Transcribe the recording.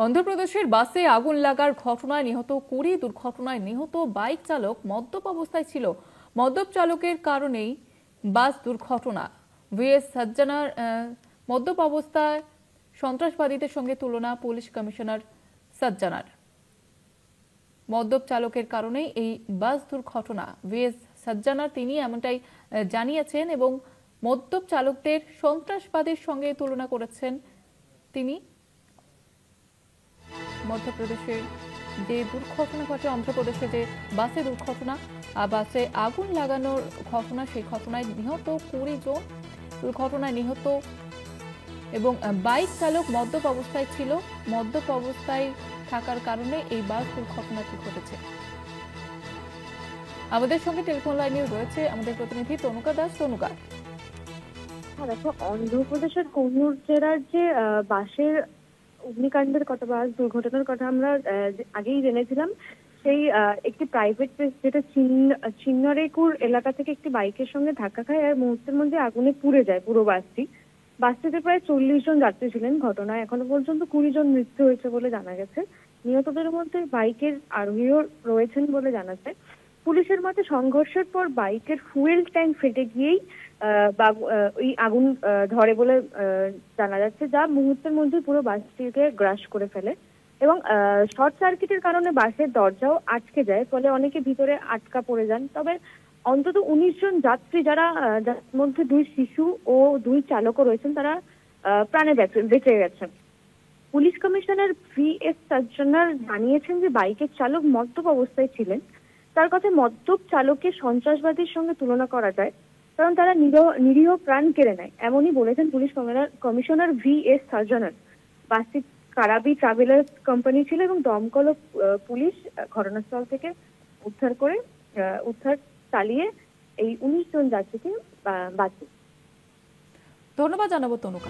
অন্ধ্রপ্রদেশের বাসে আগুন লাগার ঘটনায় নিহত 20, দুর্ঘটনায় নিহত বাইক চালক মদ্যপ অবস্থায় ছিল। মদ্যপ চালকের কারণেই বাস দুর্ঘটনা। ভিএস সজ্জনার মদ্যপ অবস্থায় সন্ত্রাসবাদীদের সঙ্গে তুলনা পুলিশ কমিশনার সজ্জনার। মদ্যপ চালকের কারণেই এই বাস দুর্ঘটনা। ভিএস সজ্জনার তিনি এমনটাই জানিয়েছেন এবং মদ্যপ চালকদের সন্ত্রাসবাদীর সঙ্গে তুলনা করেছেন তিনি। মধ্যপ্রদেশের যে দুর্ঘটনা ঘটে, অন্ধ্রপ্রদেশে যে বাসে দুর্ঘটনা, বাসে আগুন লাগানোর ঘটনা, সেই ঘটনায় নিহত 20 জন। দুর্ঘটনায় নিহত এবং বাইক চালক মদ্যপ অবস্থায় ছিল। মদ্যপ অবস্থায় থাকার কারণে এই বাস দুর্ঘটনাটি ঘটেছে। আমাদের সঙ্গে টেলিফোন লাইনে রয়েছে আমাদের প্রতিনিধি তনুকা দাস। তনুকা, দেখো, অন্ধ্রপ্রদেশের কন্নুর জেলার যে বাসের অগ্নিকাণ্ডের কথা, বাস দুর্ঘটনার কথা আমরা আগেই জেনেছিলাম। সেই একটি প্রাইভেট প্লেস যেটা চিন্নরেকুর এলাকা থেকে একটি বাইকের সঙ্গে ধাক্কা খায় আর মুহূর্তের মধ্যে আগুনে পুড়ে যায় পুরো বাসটি। বাসটিতে প্রায় 40 জন যাত্রী ছিলেন। ঘটনায় এখনো পর্যন্ত 20 জন মৃত্যু হয়েছে বলে জানা গেছে। নিহতদের মধ্যে বাইকের আরোহীও রয়েছেন বলে জানা যায়। পুলিশের মতে সংঘর্ষের পর বাইকের ফুয়েল ট্যাঙ্ক ফেটে গিয়েই ওই আগুন ধরে বলে জানা যাচ্ছে, যা মুহূর্তের মধ্যে পুরো বাসটিকে গ্রাস করে ফেলে এবং শর্ট সার্কিটের কারণে বাসের দরজাও আটকে যায়, ফলে অনেকে ভিতরে আটকা পড়ে যান। তবে অন্তত 19 জন যাত্রী, যার মধ্যে 2 শিশু ও 2 চালকও রয়েছেন, তারা প্রাণে বেঁচে গেছেন। পুলিশ কমিশনার ভিএস সজ্জনার জানিয়েছেন যে বাইকের চালক মদ্যপ অবস্থায় ছিলেন। তার কথা, মদ্যপ চালককে সন্ত্রাসবাদীর সঙ্গে তুলনা করা যায়, কারণ তারা নিরীহ প্রাণ কেড়ে নেয়, এমনই বলেছেন পুলিশ কমিশনার ভিএস সজ্জনার। বাসটি কারাবি ট্রাভেলার্স কোম্পানি ছিল এবং দমকল ও পুলিশ ঘটনাস্থল থেকে উদ্ধার চালিয়ে এই 19 জন যাত্রীকে বাঁচায়। ধন্যবাদ জানাবো তনুকা।